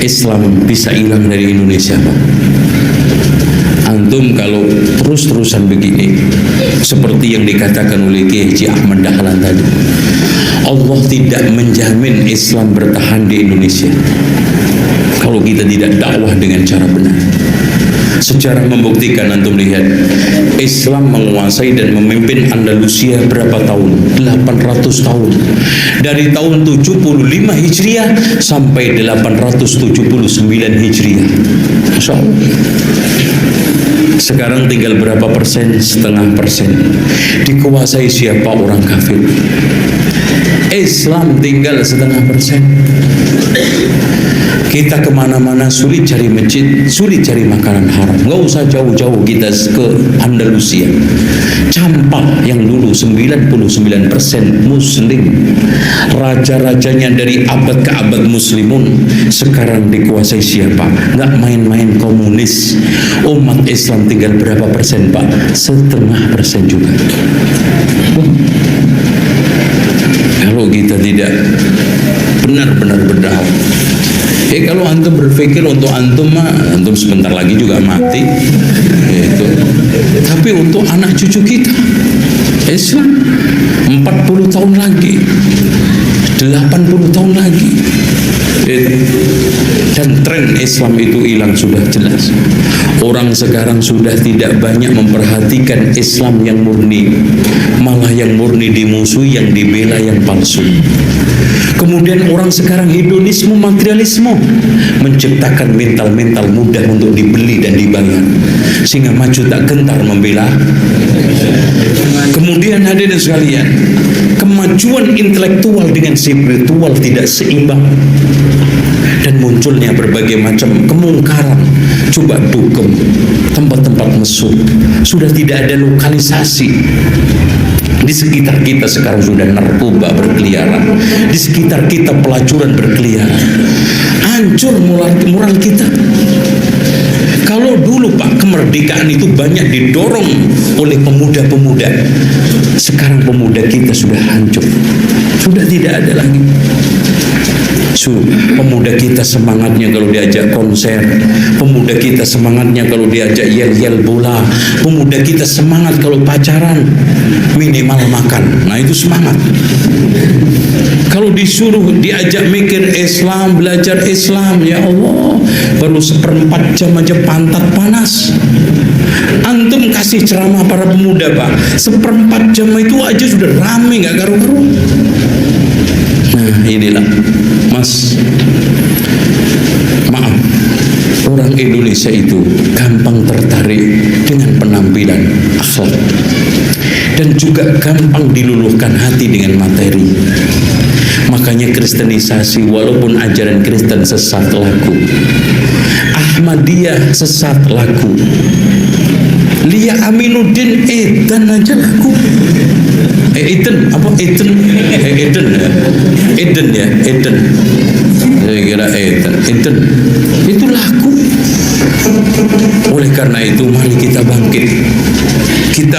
Islam bisa hilang dari Indonesia, Pak? Antum kalau terus-terusan begini, seperti yang dikatakan oleh Kiai Haji Ahmad Dahlan tadi, Allah tidak menjamin Islam bertahan di Indonesia kalau kita tidak dakwah dengan cara benar. Sejarah membuktikan, antum lihat, Islam menguasai dan memimpin Andalusia berapa tahun? 800 tahun. Dari tahun 75 Hijriah sampai 879 Hijriah. Masya Allah. Sekarang tinggal berapa persen? 0,5%. Dikuasai siapa? Orang kafir. Islam tinggal 0,5%. Kita kemana-mana sulit cari masjid, sulit cari makanan haram. Nggak usah jauh-jauh kita ke Andalusia. Campak yang dulu 99% Muslim, raja-rajanya dari abad ke abad Muslimun, sekarang dikuasai siapa? Nggak main-main komunis. Umat Islam tinggal berapa persen, Pak? 0,5% juga. Kalau kita tidak benar-benar berdakwah, kalau antum berpikir untuk antum mah, antum sebentar lagi juga mati, gitu. Tapi untuk anak cucu kita, Islam 40 tahun lagi, 80 tahun lagi, dan tren Islam itu hilang sudah jelas. Orang sekarang sudah tidak banyak memperhatikan Islam yang murni, malah yang murni dimusuhi, yang dibela yang palsu. Kemudian orang sekarang hedonisme, materialisme, menciptakan mental-mental mudah untuk dibeli dan dibayar, sehingga maju tak gentar membela. Kemudian hadirin sekalian, kemajuan intelektual dengan spiritual tidak seimbang, dan munculnya berbagai macam kemungkaran. Coba dukem, tempat-tempat mesum, sudah tidak ada lokalisasi. Di sekitar kita sekarang sudah narkoba berkeliaran, di sekitar kita pelacuran berkeliaran. Hancur moral kita. Kalau dulu Pak, kemerdekaan itu banyak didorong oleh pemuda-pemuda. Sekarang pemuda kita sudah hancur, sudah tidak ada lagi. Pemuda kita semangatnya kalau diajak konser, pemuda kita semangatnya kalau diajak yel-yel bola, pemuda kita semangat kalau pacaran, minimal makan. Nah itu semangat. Kalau disuruh diajak mikir Islam, belajar Islam, ya Allah, baru 1/4 jam aja pantat panas. Antum kasih ceramah para pemuda Pak, 1/4 jam itu aja sudah rame, gak karu-karu. Nah inilah Mas, maaf, orang Indonesia itu gampang tertarik dengan penampilan akhlak, dan juga gampang diluluhkan hati dengan materi. Makanya kristenisasi, walaupun ajaran Kristen sesat laku, Ahmadiyah sesat laku, Lia Aminuddin edan aja laku. Eden apa? Eden ya, Eden. Saya kira Eden itu laku. Oleh karena itu mari kita bangkit, kita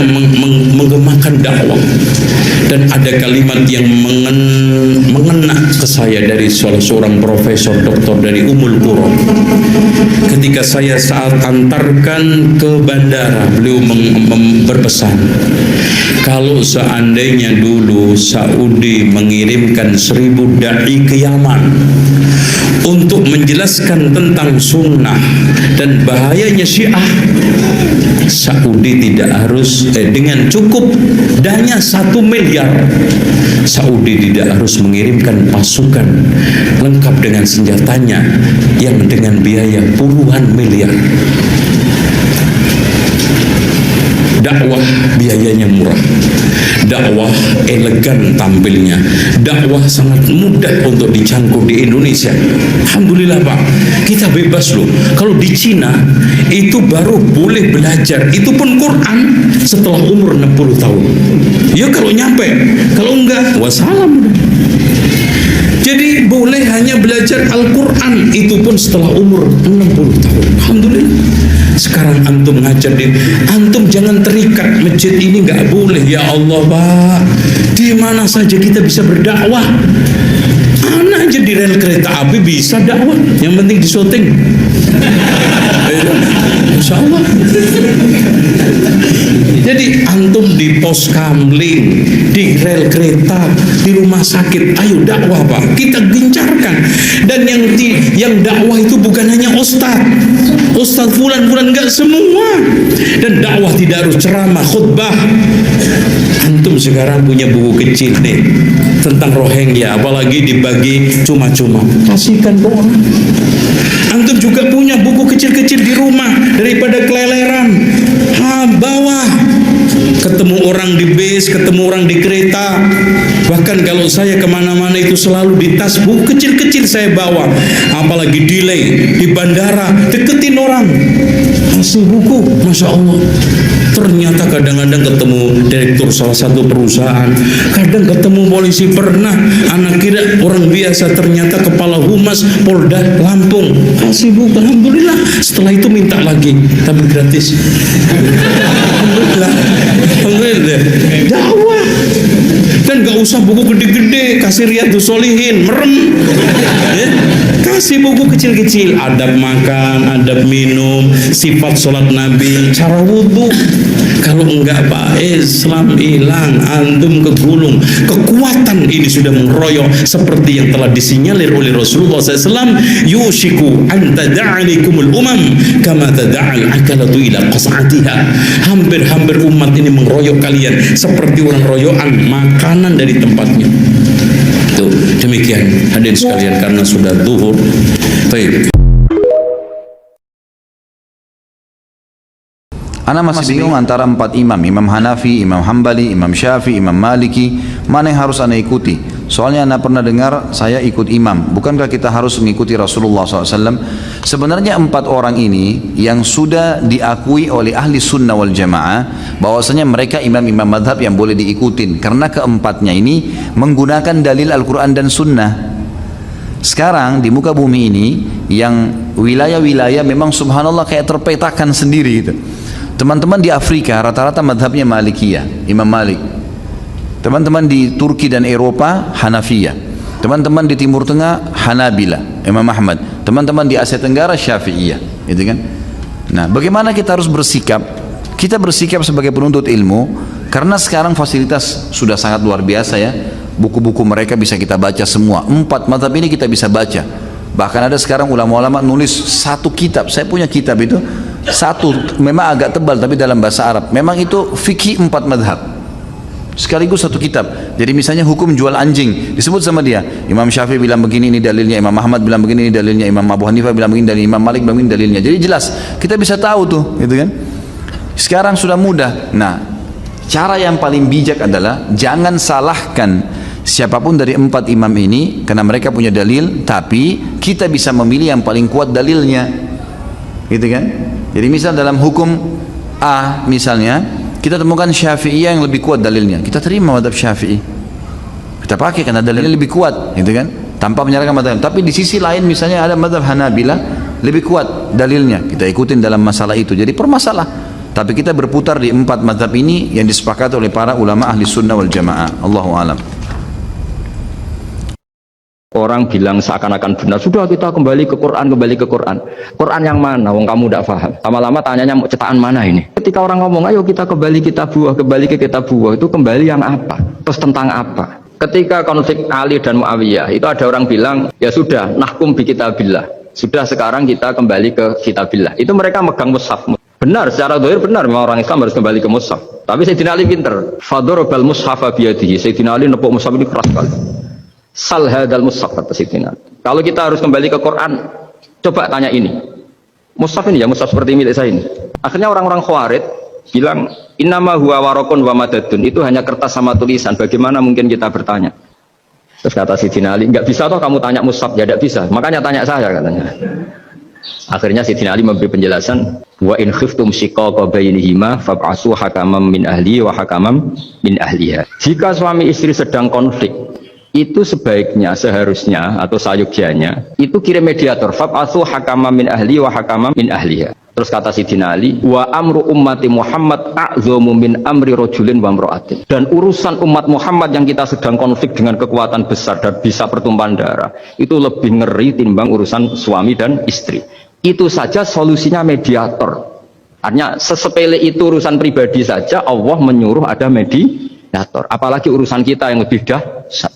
menggemakan dakwah. Dan ada kalimat yang mengena ke saya dari salah seorang profesor doktor dari Ummul Qura. Ketika saya saat antarkan ke bandara, beliau berpesan, kalau seandainya dulu Saudi mengirimkan 1000 dai ke Yaman untuk menjelaskan tentang sunnah dan bahayanya Syiah, Saudi tidak harus dengan cukup dana 1 miliar, Saudi tidak harus mengirimkan pasukan lengkap dengan senjatanya yang dengan biaya puluhan miliar. Dakwah biayanya murah, dakwah elegan tampilnya, dakwah sangat mudah untuk dicangkup di Indonesia. Alhamdulillah Pak, kita bebas loh. Kalau di Cina itu baru boleh belajar, itu pun Quran setelah umur 60 tahun. Ya kalau nyampe, kalau enggak wassalam. Jadi boleh hanya belajar Al-Quran, itu pun setelah umur 60 tahun. Alhamdulillah. Sekarang antum ngajar di, antum jangan terikat masjid ini nggak boleh. Ya Allah Pak, di mana saja kita bisa berdakwah. Anak aja di rel kereta api bisa dakwah, yang penting di syuting. Insya Allah. Jadi antum di pos kamling, di rel kereta, di rumah sakit, ayo dakwah Pak, kita gencarkan. Dan yang dakwah itu bukan hanya ustaz fulan enggak, semua. Dan dakwah tidak harus ceramah, khutbah. Antum sekarang punya buku kecil nih tentang Rohingya, apalagi dibagi cuma-cuma, kasihkan ke orang. Antum juga punya buku kecil-kecil di rumah, daripada keleleran, bawa. Ketemu orang di bis, ketemu orang di kereta. Bahkan kalau saya kemana-mana itu selalu di tas buku kecil-kecil saya bawa. Apalagi delay di bandara, deketin orang, kasih buku. Masya Allah. Ternyata kadang-kadang ketemu direktur salah satu perusahaan, kadang ketemu polisi, pernah anak kira orang biasa, ternyata kepala humas Polda Lampung, kasih buku. Alhamdulillah. Setelah itu minta lagi, tapi gratis. Alhamdulillah. Dakwah. Dan gak usah buku gede-gede, kasih Riyadhus Shalihin, merem. Ya? Kasih buku kecil-kecil, adab makan, adab minum, sifat sholat Nabi, cara wudhu. Kalau enggak Pak, Islam hilang, antum kegulung. Kekuatan ini sudah mengeroyok seperti yang telah disinyalir oleh Rasulullah SAW. Yushiku an tada'alikumul umam kama tada'al akalatu ila qas'atiha. Hampir-hampir umat ini mengeroyok kalian seperti orang royokan makanan dari tempatnya. Tuh, demikian hadirin sekalian, karena sudah zuhur. Baik. Ana masih bingung antara 4 imam, Imam Hanafi, Imam Hambali, Imam Syafi'i, Imam Maliki, mana yang harus ana ikuti? Soalnya ana pernah dengar saya ikut imam. Bukankah kita harus mengikuti Rasulullah SAW? Sebenarnya 4 orang ini yang sudah diakui oleh ahli sunnah wal jamaah bahwasanya mereka imam-imam madhab yang boleh diikutin, karena keempatnya ini menggunakan dalil Al-Quran dan sunnah. Sekarang di muka bumi ini yang wilayah-wilayah memang subhanallah kayak terpetakan sendiri gitu. Teman-teman di Afrika rata-rata madhabnya Malikiyah, Imam Malik. Teman-teman di Turki dan Eropa Hanafiyah. Teman-teman di Timur Tengah Hanabila, Imam Ahmad. Teman-teman di Asia Tenggara Syafi'iyah, gitu kan? Nah, bagaimana kita harus bersikap? Kita bersikap sebagai penuntut ilmu, karena sekarang fasilitas sudah sangat luar biasa ya. Buku-buku mereka bisa kita baca semua. 4 madhab ini kita bisa baca. Bahkan ada sekarang ulama-ulama nulis 1 kitab. Saya punya kitab itu 1, memang agak tebal tapi dalam bahasa Arab. Memang itu fikih 4 madhab sekaligus 1 kitab. Jadi misalnya hukum jual anjing disebut sama dia. Imam Syafi'i bilang begini, ini dalilnya. Imam Ahmad bilang begini, ini dalilnya. Imam Abu Hanifah bilang begini, dan Imam Malik bilang begini, dalilnya. Jadi jelas kita bisa tahu tuh, gitu kan. Sekarang sudah mudah. Nah, cara yang paling bijak adalah jangan salahkan siapapun dari 4 imam ini, karena mereka punya dalil, tapi kita bisa memilih yang paling kuat dalilnya, gitu kan. Jadi misal dalam hukum A misalnya, kita temukan Syafi'iyah yang lebih kuat dalilnya, kita terima madhab Syafi'i, kita pakai karena dalilnya lebih kuat, gitu kan, tanpa menyalahkan madhab. Tapi di sisi lain misalnya ada madhab Hanabila lebih kuat dalilnya, kita ikutin dalam masalah itu. Jadi permasalah, tapi kita berputar di 4 madhab ini yang disepakati oleh para ulama ahli sunnah wal jamaah. Allahu alam. Orang bilang seakan-akan benar, sudah kita kembali ke Quran, Quran yang mana? Wong kamu tidak paham. Lama-lama tanyanya mau cetakan mana ini? Ketika orang ngomong, ayo kita kembali ke kitabullah, itu kembali yang apa? Terus tentang apa? Ketika konflik Ali dan Muawiyah, itu ada orang bilang, ya sudah, nahkum bi kitabillah. Sudah, sekarang kita kembali ke kitabillah. Itu mereka megang mushaf. Benar, secara dohir benar, memang orang Islam harus kembali ke mushaf. Tapi Sayyidina Ali pinter. Fadorobal mushafa biyadihi. Sayyidina Ali nepuk mushaf ini keras sekali. Sal hadal mushaf kata Sayyidina. Kalau kita harus kembali ke Quran, coba tanya ini. Mushaf ini ya, mushaf seperti milik saya ini. Akhirnya orang-orang Khawarij bilang, innama huwa waraqun wa madadun. Itu hanya kertas sama tulisan. Bagaimana mungkin kita bertanya? Terus kata Sayyidina Ali, enggak bisa toh kamu tanya mushaf, ya enggak bisa. Makanya tanya saya katanya. Akhirnya Sayyidina Ali memberi penjelasan, wa in khiftum shiqaqa bainihima fab'asu hakaman min ahli wa hakaman min ahliha. Jika suami istri sedang konflik, itu sebaiknya, seharusnya atau sayogyanya itu kirim mediator, fab'atsu hakaman min ahli wa hakaman min ahliha. Terus kata Sidina Ali, wa amru ummati Muhammad a'zamu min amri rajulin wa imra'atin. Dan urusan umat Muhammad yang kita sedang konflik dengan kekuatan besar dan bisa pertumpahan darah, itu lebih ngeri timbang urusan suami dan istri. Itu saja solusinya mediator. Artinya sesepele itu urusan pribadi saja Allah menyuruh ada mediator. Apalagi urusan kita yang lebih dahsyat.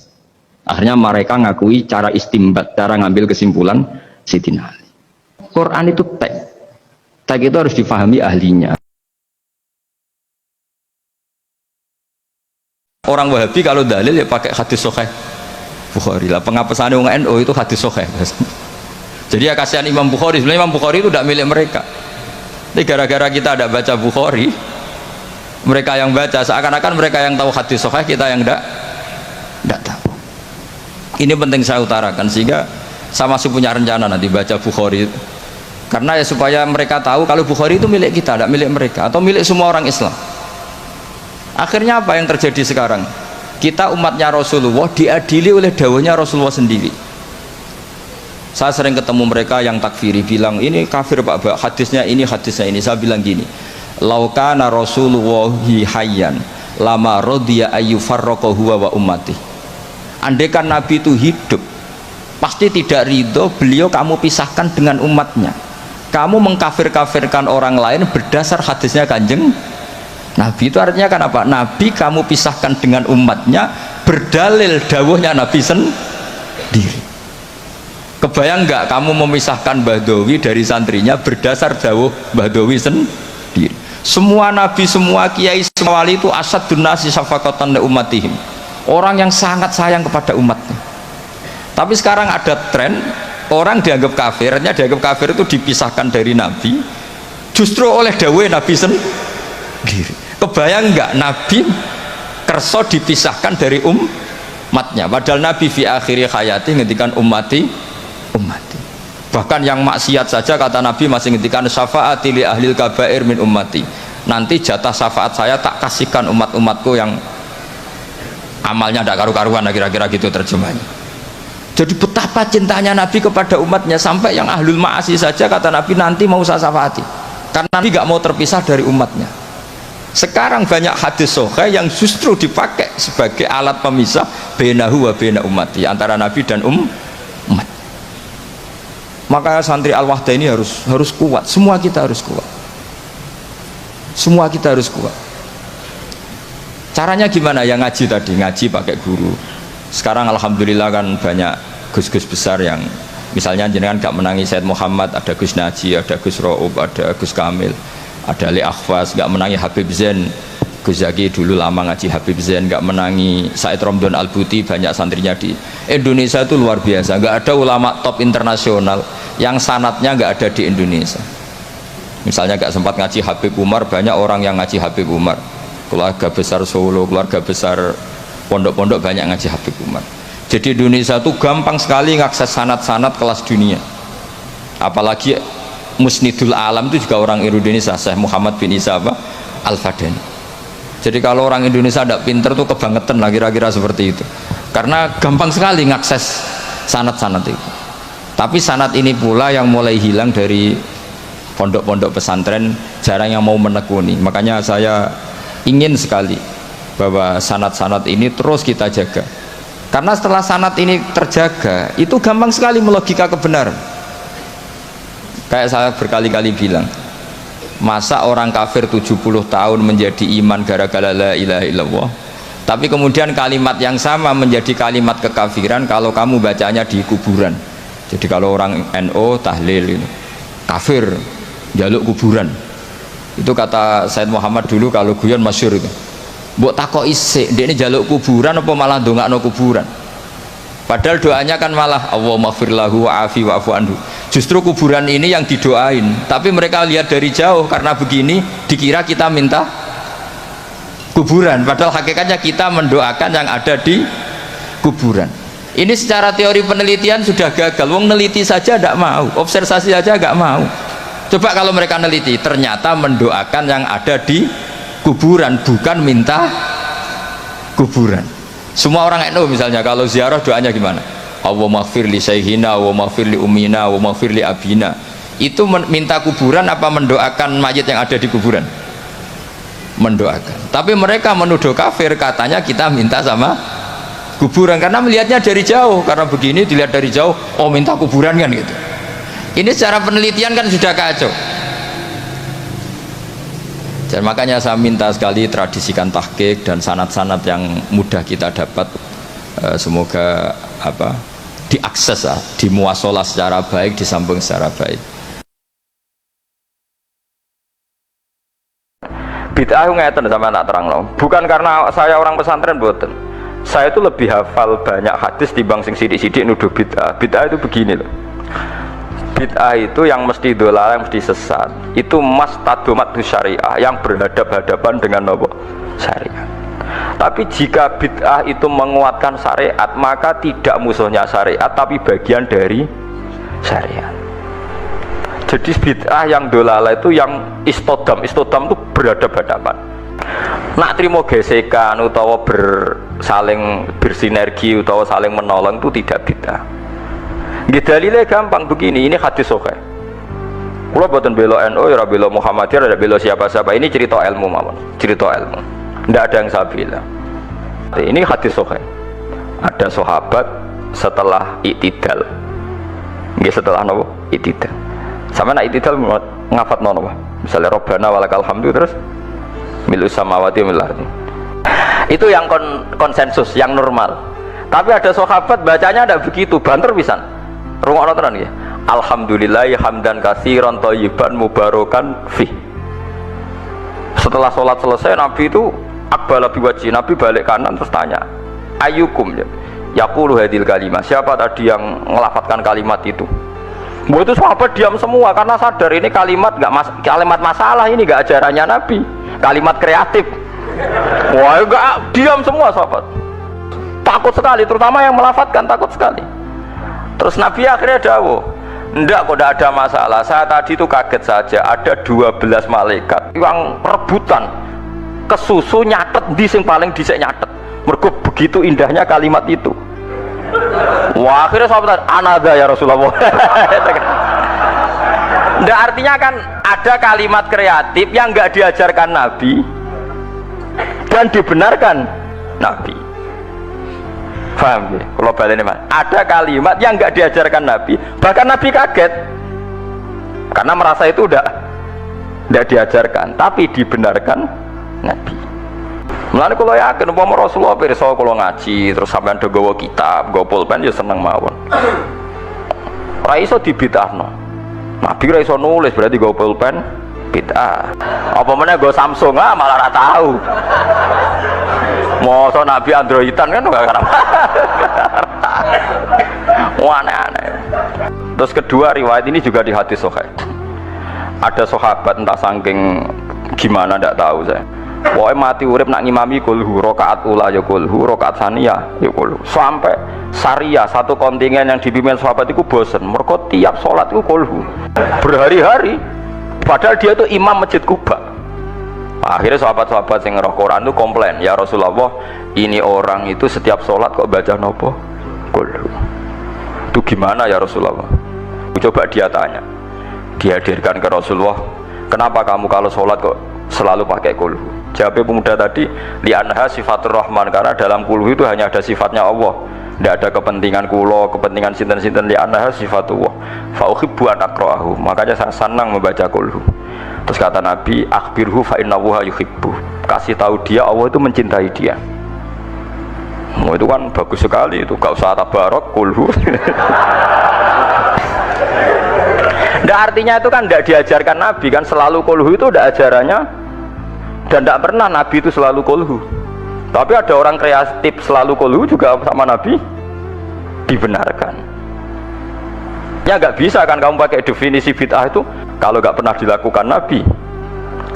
Akhirnya mereka ngakui cara istimbat, cara ngambil kesimpulan Sidina Ali. Quran itu teks. Teks itu harus difahami ahlinya. Orang Wahabi kalau dalil ya pakai hadis sahih Bukhari lah. Pengapesan orang NU itu hadis sahih. Jadi ya kasihan Imam Bukhari. Sebenarnya Imam Bukhari itu tidak milik mereka. Tapi gara-gara kita tidak baca Bukhari, mereka yang baca seakan-akan mereka yang tahu hadis sahih, kita yang tidak tahu. Ini penting saya utarakan sehingga saya masih punya rencana nanti baca Bukhari. Karena ya supaya mereka tahu kalau Bukhari itu milik kita, tidak milik mereka atau milik semua orang Islam. Akhirnya apa yang terjadi sekarang? Kita umatnya Rasulullah diadili oleh dawuhnya Rasulullah sendiri. Saya sering ketemu mereka yang takfiri bilang ini kafir Pak, hadisnya ini hadisnya ini. Saya bilang gini, laukana Rasulullahi hayyan lama rodiya ayyufarraqa huwa wa ummati. Andaikan Nabi itu hidup, pasti tidak ridho beliau kamu pisahkan dengan umatnya. Kamu mengkafir-kafirkan orang lain berdasar hadisnya Kanjeng Nabi. Itu artinya kan apa? Nabi kamu pisahkan dengan umatnya berdalil dawuhnya Nabi sendiri. Kebayang nggak kamu memisahkan Badawi dari santrinya berdasar dawuh Badawi sendiri? Semua nabi, semua kiai, semua wali itu asadun nasi syafaqatan li ummatihim. Orang yang sangat sayang kepada umatnya. Tapi sekarang ada tren orang dianggap kafir, artinya dianggap kafir itu dipisahkan dari Nabi justru oleh dawuh Nabi sendiri. Kebayang nggak Nabi kerso dipisahkan dari umatnya, padahal Nabi fi akhiri hayati ngendikan ummati. Bahkan yang maksiat saja kata Nabi masih ngendikan syafaati li ahlil kabair min ummati. Nanti jatah syafaat saya tak kasihkan umat-umatku yang amalnya tidak karu-karuan, kira-kira gitu terjemahnya. Jadi betapa cintanya Nabi kepada umatnya sampai yang ahlul ma'asi saja kata Nabi nanti mau saya syafaati karena Nabi gak mau terpisah dari umatnya. Sekarang banyak hadis sahih yang justru dipakai sebagai alat pemisah bainahu wa baina ummati, antara Nabi dan umat. Maka santri Al-Wahdah ini harus kuat. Semua kita harus kuat. Semua kita harus kuat. Caranya gimana? Ya ngaji tadi, ngaji pakai guru. Sekarang alhamdulillah kan banyak gus-gus besar yang misalnya jenengan gak menangi Said Muhammad, ada Gus Naji, ada Gus Ro'ub, ada Gus Kamil, ada Ali Akhwas, gak menangi Habib Zain. Gus Zaki dulu lama ngaji Habib Zain, gak menangi Said Romdon Al-Buti. Banyak santrinya di Indonesia itu luar biasa, gak ada ulama top internasional yang sanatnya gak ada di Indonesia. Misalnya gak sempat ngaji Habib Umar, banyak orang yang ngaji Habib Umar. Keluarga besar Solo, keluarga besar pondok-pondok banyak ngaji Habib Umar. Jadi Indonesia itu gampang sekali ngakses sanat-sanat kelas dunia. Apalagi Musnidul Alam itu juga orang Indonesia, Syekh Muhammad bin Isa Al-Fadani. Jadi kalau orang Indonesia tidak pinter tuh kebangetan lah, kira-kira seperti itu. Karena gampang sekali ngakses sanat-sanat itu. Tapi sanat ini pula yang mulai hilang dari pondok-pondok pesantren, jarang yang mau menekuni. Makanya saya ingin sekali bahwa sanat-sanat ini terus kita jaga. Karena setelah sanat ini terjaga, itu gampang sekali melogika kebenaran. Kayak saya berkali-kali bilang, masa orang kafir 70 tahun menjadi iman gara-gara la ilaha illallah, tapi kemudian kalimat yang sama menjadi kalimat kekafiran kalau kamu bacanya di kuburan. Jadi kalau orang NO tahlil ini kafir jaluk kuburan, itu kata Said Muhammad dulu kalau guyon masyhur itu, mbok takok isik ndekne jaluk kuburan apa malah ndongakno kuburan. Padahal doanya kan malah Allahumma ighfir lahu wa'afi wa'fu anhu. Justru kuburan ini yang didoain, tapi mereka lihat dari jauh karena begini dikira kita minta kuburan, padahal hakikatnya kita mendoakan yang ada di kuburan. Ini secara teori penelitian sudah gagal. Wong neliti saja tidak mau, observasi saja nggak mau. Coba kalau mereka neliti, ternyata mendoakan yang ada di kuburan, bukan minta kuburan. Semua orang NU misalnya kalau ziarah doanya gimana? Allahumma ighfir li sayhina wa maghfir li ummina wa maghfir li abina. Itu minta kuburan apa mendoakan mayit yang ada di kuburan? Mendoakan. Tapi mereka menuduh kafir, katanya kita minta sama kuburan karena melihatnya dari jauh. Karena begini dilihat dari jauh, oh minta kuburan kan gitu. Ini secara penelitian kan sudah kacau. Dan makanya saya minta sekali tradisikan tahqiq dan sanad-sanad yang mudah kita dapat, semoga diakses, dimuasalah secara baik, disambung secara baik. Bid'ah ngeten sama tak terang loh. Bukan karena saya orang pesantren boten. Saya itu lebih hafal banyak hadis dibanding sing sidik-sidik nuduh bid'ah. Bid'ah itu begini loh. Bid'ah itu yang mesti dolal, yang mesti sesat. Itu mas tadomat syariah yang berhadap-hadapan dengan nopo syariah. Tapi jika bid'ah itu menguatkan syariat, maka tidak musuhnya syariat, tapi bagian dari syariat. Jadi bid'ah yang dolala itu yang istodam itu berhadap-hadapan. Nak terima gesekan utawa saling bersinergi utawa saling menolong itu tidak bid'ah. Dalilnya gampang begini, ini hadis sahih. Kula boten bela NU, ora bela Muhammadiyah, ora bela siapa-siapa. Ini cerita ilmu mawon, cerita ilmu. Tidak ada yang saya bela. Ini hadis sahih. Ada sahabat setelah i'tidal. Nggih setelah napa? I'tidal. Sama nak itidal ngafat nono, misalnya Robbana walakal hamdu terus milu samawati mil ardi. Itu yang konsensus, yang normal. Tapi ada sahabat bacanya tidak begitu, banter pisan. Rungokno tenan nggih. Alhamdulillahi hamdan katsiran thayyiban mubarakan fi. Setelah sholat selesai, Nabi itu aqbala biwajhi, Nabi balik kanan terus tanya, ayyukum yaqulu hadil kalimah, siapa tadi yang ngelafatkan kalimat itu? Itu sahabat diam semua karena sadar ini kalimat kalimat masalah, ini nggak ajarannya Nabi, kalimat kreatif. Wah, enggak, diam semua sahabat. Takut sekali, terutama yang melafatkan takut sekali. Terus Nabi akhirnya dawuh, enggak kok, enggak ada masalah. Saya tadi itu kaget saja, ada 12 malaikat yang rebutan kesusu nyatet di sing paling dhisik nyatet. Mergo begitu indahnya kalimat itu. Wah, akhirnya sahabat anada ya Rasulullah. Nggak, artinya kan ada kalimat kreatif yang nggak diajarkan Nabi dan dibenarkan Nabi. Paham ya? Kalau balik ini, ada kalimat yang nggak diajarkan Nabi, bahkan Nabi kaget karena merasa itu udah nggak diajarkan, tapi dibenarkan Nabi. Mulane kula yakin umpama Rasulullah pirsa kula ngaji terus sampean do gawa kitab, gawa pulpen ya seneng mawon. Ora iso dibid'ahno. Nabi ora iso nulis berarti gawa pulpen bid'ah. Apa meneh gawa Samsung malah ora tahu. Mosok Nabi Androidan kan enggak karep. Aneh-aneh. Terus kedua, riwayat ini juga di hadis sahih. Ada sahabat entah saking gimana ndak tahu saya. Pokoknya mati urip nak ngimami kulhu, rokaat ula ya kulhu, rokaat sania ya kulhu. Sampai syariah satu kontingen yang dipimpin sahabat itu bosen, mereka tiap sholat itu kulhu berhari-hari, padahal dia itu imam masjid Kuba. Akhirnya sahabat-sahabat yang ngeroh Quran itu komplain, ya Rasulullah, ini orang itu setiap sholat kok baca nopo kulhu. Itu gimana ya Rasulullah? Coba dia tanya, dihadirkan ke Rasulullah, kenapa kamu kalau sholat kok selalu pakai kulhu? Jawab pemuda tadi, li'anha sifatur rahman, karena dalam kulhu itu hanya ada sifatnya Allah, tidak ada kepentingan kulo, kepentingan sinten-sinten. Li'anha sifatullah fa'uhibbu an akra'ahu, makanya saya senang membaca kulhu. Terus kata Nabi, akhbirhu fa'innahuha yuhibbu, kasih tahu dia Allah itu mencintai dia. Oh, itu kan bagus sekali, itu gak usah tabarok kulhu. Nggak, artinya itu kan tidak diajarkan Nabi kan, selalu kulhu itu tidak ajarannya, dan tidak pernah Nabi itu selalu kulhu. Tapi ada orang kreatif selalu kulhu juga sama Nabi dibenarkan. Ya nggak bisa kan kamu pakai definisi bid'ah itu kalau nggak pernah dilakukan Nabi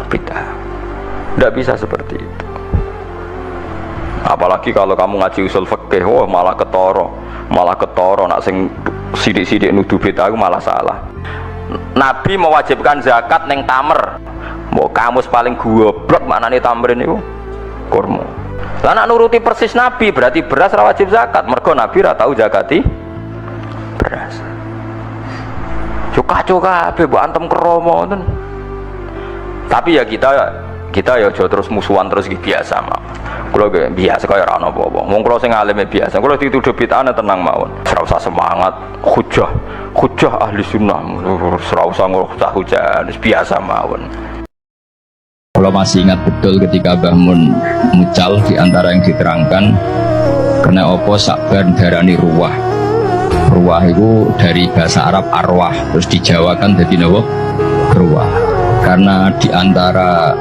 bid'ah. Nggak bisa seperti itu. Apalagi kalau kamu ngaji usul fikih, wah malah ketoro nak sing sidik-sidik nuduh bid'ah malah salah. Nabi mewajibkan zakat neng tamer. Mau kamus paling goblok maknane tamrin itu kurma. Lah nak nuruti persis Nabi berarti beras ra wajib zakat. Mergo Nabi ra tau zakati beras. Itu kacau kabeh mbok antem kromo ngoten. Tapi ya kita ya aja terus musuhan terus biasa mah. Kula biasa kaya ora ana apa-apa. Wong kula sing alime biasa. Kula dituduh bid'ah tenang mawon. Ora usah semangat, hujah ahli sunnah. Ora usah hujah, biasa mawon. Kalau masih ingat betul ketika Mbah Mun mucal di antara yang diterangkan karena opo Sakban darani ruwah. Ruwah itu dari bahasa Arab arwah, terus dijawakan jadi nopo ruwah. Karena di antara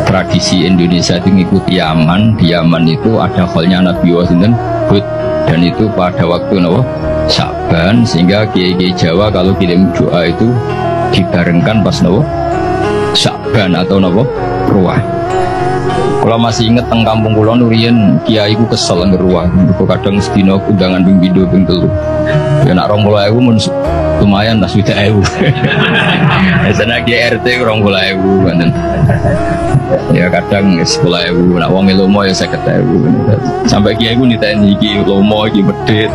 tradisi Indonesia itu mengikuti Yaman, di Yaman itu ada kholnya Nabi Wasinten Hud, dan itu pada waktu nopo Sakban, sehingga kiai-kiai Jawa kalau kirim doa itu dibarengkan pas nopo Sakban atau nopo ruwah. Kalau masih inget teng kampung kula nurian kiai ku kesel nang ruwah. Kok kadang sedina undangan ping pindho ping telu. Ya nak 20.000 mun lumayan lah 20.000. Sana kiai RT 20.000 ngoten. Ya kadang 10.000, nak wong lomo ya 50.000. Sampai kiai ku niteni iki lomo iki medhit.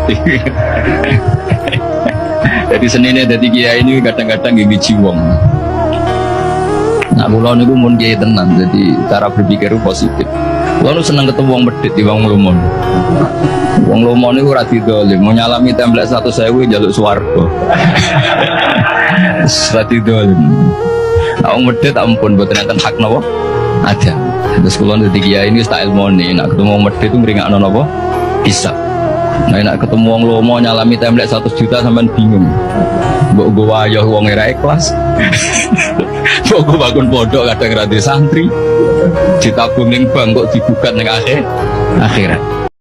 Jadi senine dadi kiai ini kadang-kadang nggih biji wong. Nah, kula niku mun kiai tenan, jadi cara berpikir positif. Kula nu seneng ketemu wong medhit di wong lomo. Wong lomo niku ora didolim, mau nyalami templek 100.000 njaluk swarga. Ora didolim. Nah, wong medhit ampun mboten enten hak napa? Ada. Terus kula dadi kiai ini tak ilmone, nek ketemu wong medhit ku ngringakno napa? Bisa. Nah, nek ketemu wong lomo nyalami templek 100 juta sampean bingung. Mbok go wayah wong ora ikhlas. Mbok go bangun pondok kadang ra santri. Ditabung ning bank kok digugat ning akhirat.